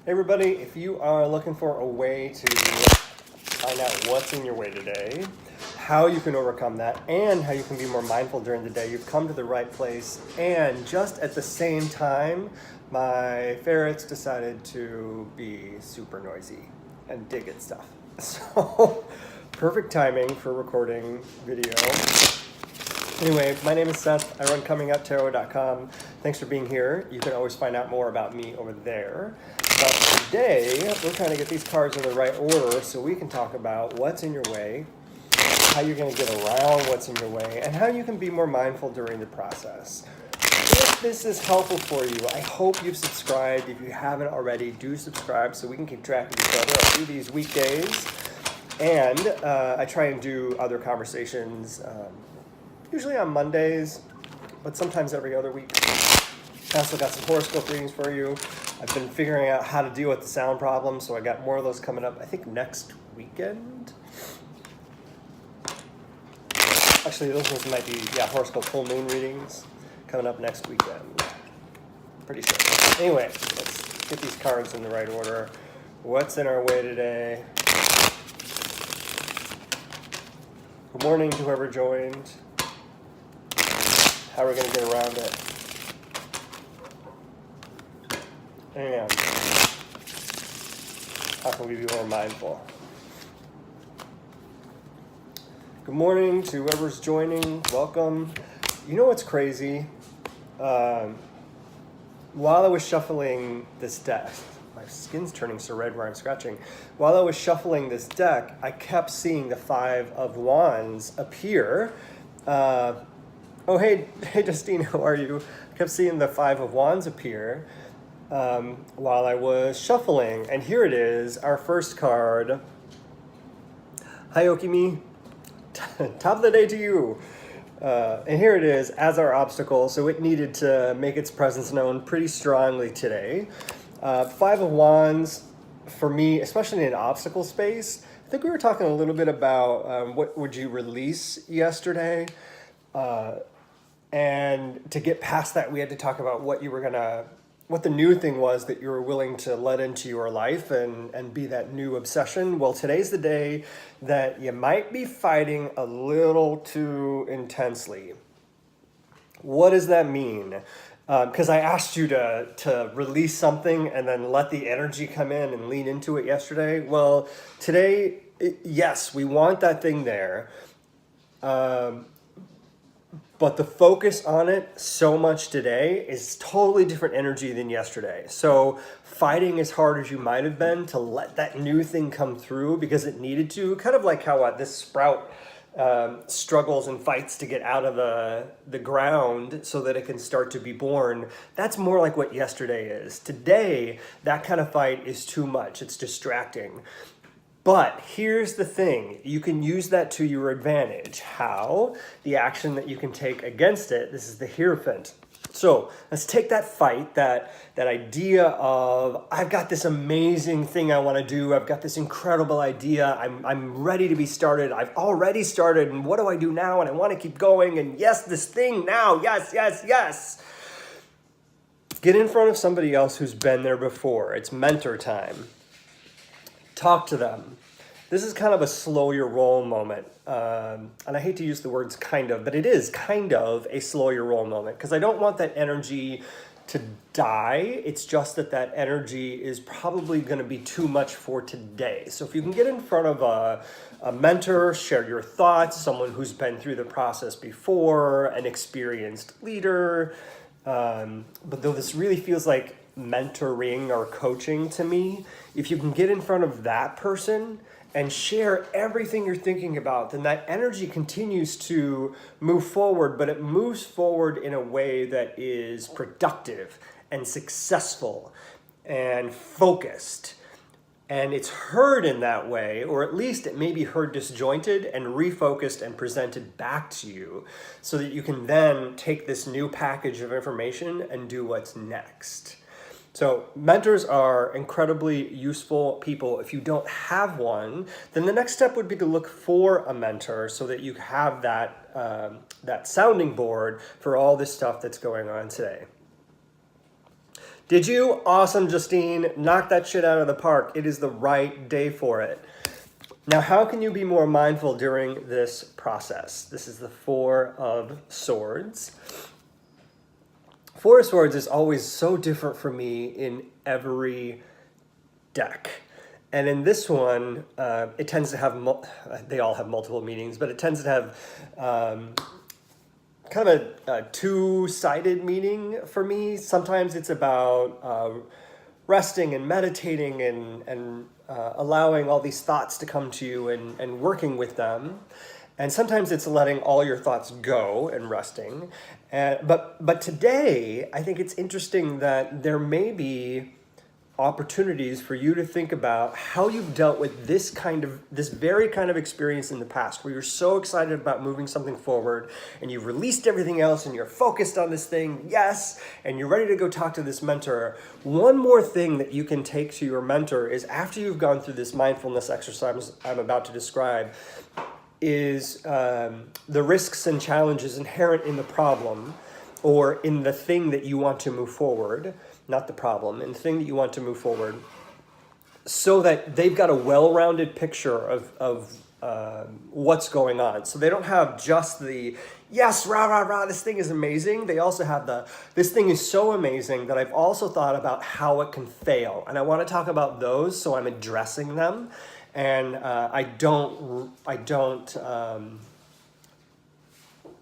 Hey everybody, if you are looking for a way to find out what's in your way today, how you can overcome that, and how you can be more mindful during the day, you've come to the right place. And just at the same time, my ferrets decided to be super noisy and dig at stuff. So, perfect timing for recording video. Anyway, my name is Seth. I run Comingouttarot.com. Thanks for being here. You can always find out more about me over there. But today, we're trying to get these cards in the right order so we can talk about what's in your way, how you're going to get around what's in your way, and how you can be more mindful during the process. If this is helpful for you, I hope you've subscribed. If you haven't already, do subscribe so we can keep track of each other. I do these weekdays, and I try and do other conversations usually on Mondays, but sometimes every other week. I also got some horoscope readings for you. I've been figuring out how to deal with the sound problem, so I got more of those coming up, I think, next weekend. Actually, those ones might be, horoscope full moon readings coming up next weekend. Pretty sure. Anyway, let's get these cards in the right order. What's in our way today? Good morning to whoever joined. How we're going to get around it. And how can we be more mindful? Good morning to whoever's joining. Welcome. You know what's crazy? While I was shuffling this deck, my skin's turning so red where I'm scratching. While I was shuffling this deck, I kept seeing the Five of Wands appear. Oh, hey, Justine, how are you? I kept seeing the Five of Wands appear while I was shuffling. And here it is, our first card. Hi, Okimi. Top of the day to you. And here it is as our obstacle. So it needed to make its presence known pretty strongly today. Five of Wands, for me, especially in an obstacle space, I think we were talking a little bit about what would you release yesterday. And to get past that, we had to talk about what the new thing was that you were willing to let into your life and be that new obsession. Well, today's the day that you might be fighting a little too intensely. What does that mean? Because I asked you to release something and then let the energy come in and lean into it yesterday. Well, today, yes, we want that thing there. But the focus on it so much today is totally different energy than yesterday. So fighting as hard as you might have been to let that new thing come through because it needed to, kind of like how this sprout struggles and fights to get out of the ground so that it can start to be born. That's more like what yesterday is. Today, that kind of fight is too much. It's distracting. But here's the thing, you can use that to your advantage. How? The action that you can take against it. This is the Hierophant. So let's take that fight, that idea of, I've got this amazing thing I want to do. I've got this incredible idea. I'm ready to be started. I've already started. And what do I do now? And I want to keep going. And yes, this thing now. Yes, yes, yes. Get in front of somebody else who's been there before. It's mentor time. Talk to them. This is kind of a slow your roll moment. And I hate to use the words kind of, but it is kind of a slow your roll moment because I don't want that energy to die. It's just that energy is probably going to be too much for today. So if you can get in front of a mentor, share your thoughts, someone who's been through the process before, an experienced leader. But though this really feels like mentoring or coaching to me, if you can get in front of that person and share everything you're thinking about, then that energy continues to move forward, but it moves forward in a way that is productive and successful and focused. And it's heard in that way, or at least it may be heard disjointed and refocused and presented back to you so that you can then take this new package of information and do what's next. So mentors are incredibly useful people. If you don't have one, then the next step would be to look for a mentor so that you have that sounding board for all this stuff that's going on today. Did you? Awesome, Justine. Knock that shit out of the park. It is the right day for it. Now, how can you be more mindful during this process? This is the Four of Swords. Four of Swords is always so different for me in every deck. And in this one, it tends to have, they all have multiple meanings, but it tends to have kind of a two-sided meaning for me. Sometimes it's about resting and meditating and allowing all these thoughts to come to you and working with them. And sometimes it's letting all your thoughts go and resting. But today, I think it's interesting that there may be opportunities for you to think about how you've dealt with this very kind of experience in the past, where you're so excited about moving something forward and you've released everything else and you're focused on this thing, yes, and you're ready to go talk to this mentor. One more thing that you can take to your mentor is, after you've gone through this mindfulness exercise I'm about to describe, is the risks and challenges inherent in the problem or in the thing that you want to move forward. Not the problem, and the thing that you want to move forward, so that they've got a well-rounded picture of what's going on. So they don't have just the, yes, rah, rah, rah, this thing is amazing. They also have this thing is so amazing that I've also thought about how it can fail. And I want to talk about those, so I'm addressing them. And I don't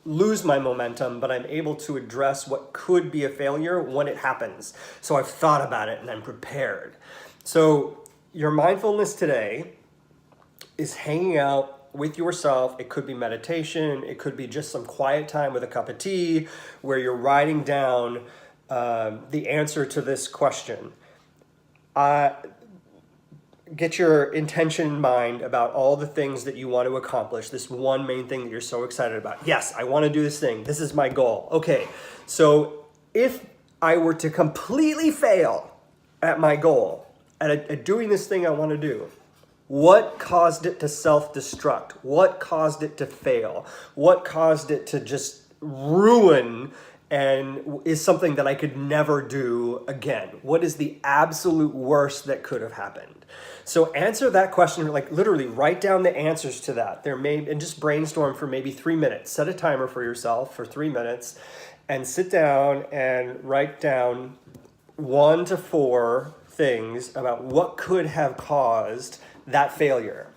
lose my momentum, but I'm able to address what could be a failure when it happens. So I've thought about it and I'm prepared. So your mindfulness today is hanging out with yourself. It could be meditation. It could be just some quiet time with a cup of tea where you're writing down the answer to this question. Get your intention in mind about all the things that you want to accomplish. This one main thing that you're so excited about. Yes, I want to do this thing. This is my goal. Okay, so if I were to completely fail at my goal, at doing this thing I want to do, what caused it to self-destruct? What caused it to fail? What caused it to just ruin and is something that I could never do again? What is the absolute worst that could have happened? So answer that question, like literally write down the answers to that. And just brainstorm for maybe 3 minutes. Set a timer for yourself for 3 minutes and sit down and write down 1 to 4 things about what could have caused that failure.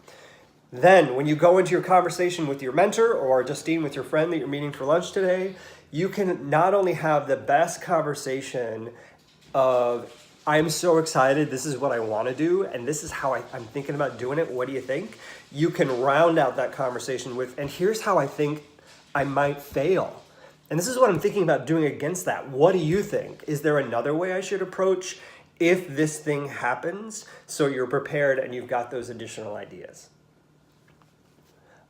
Then when you go into your conversation with your mentor, or Justine, with your friend that you're meeting for lunch today, you can not only have the best conversation of, I'm so excited, this is what I want to do, and this is how I'm thinking about doing it, what do you think? You can round out that conversation with, and here's how I think I might fail. And this is what I'm thinking about doing against that. What do you think? Is there another way I should approach if this thing happens? So you're prepared and you've got those additional ideas.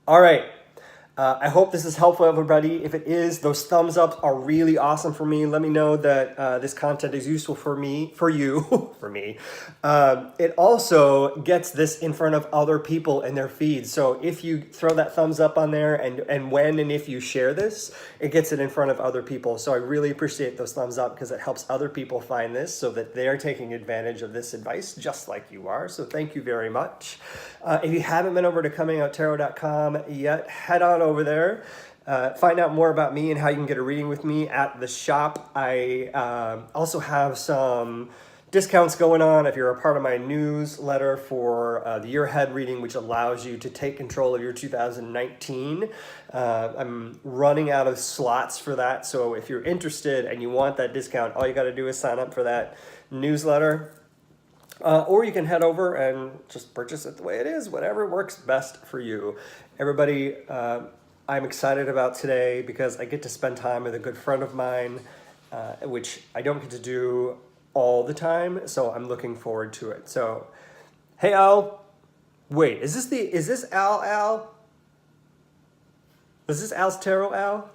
All right. I hope this is helpful, everybody. If it is, those thumbs up are really awesome for me. Let me know that this content is useful for you, for me. It also gets this in front of other people in their feeds. So if you throw that thumbs up on there and when and if you share this, it gets it in front of other people. So I really appreciate those thumbs up, because it helps other people find this so that they're taking advantage of this advice just like you are. So thank you very much. If you haven't been over to Comingouttarot.com yet, head on over there. Find out more about me and how you can get a reading with me at the shop. I also have some discounts going on if you're a part of my newsletter for the year ahead reading, which allows you to take control of your 2019. I'm running out of slots for that. So if you're interested and you want that discount, all you got to do is sign up for that newsletter. Or you can head over and just purchase it the way it is, whatever works best for you. Everybody, I'm excited about today because I get to spend time with a good friend of mine, which I don't get to do all the time, so I'm looking forward to it. So, hey Al, wait, is this Al? Is this Al's Tarot Al?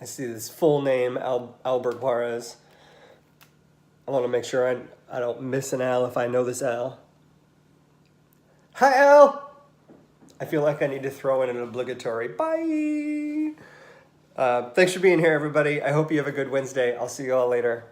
I see this full name, Albert Juarez. I want to make sure I don't miss an Al if I know this Al. Hi, Al! I feel like I need to throw in an obligatory bye. Thanks for being here, everybody. I hope you have a good Wednesday. I'll see you all later.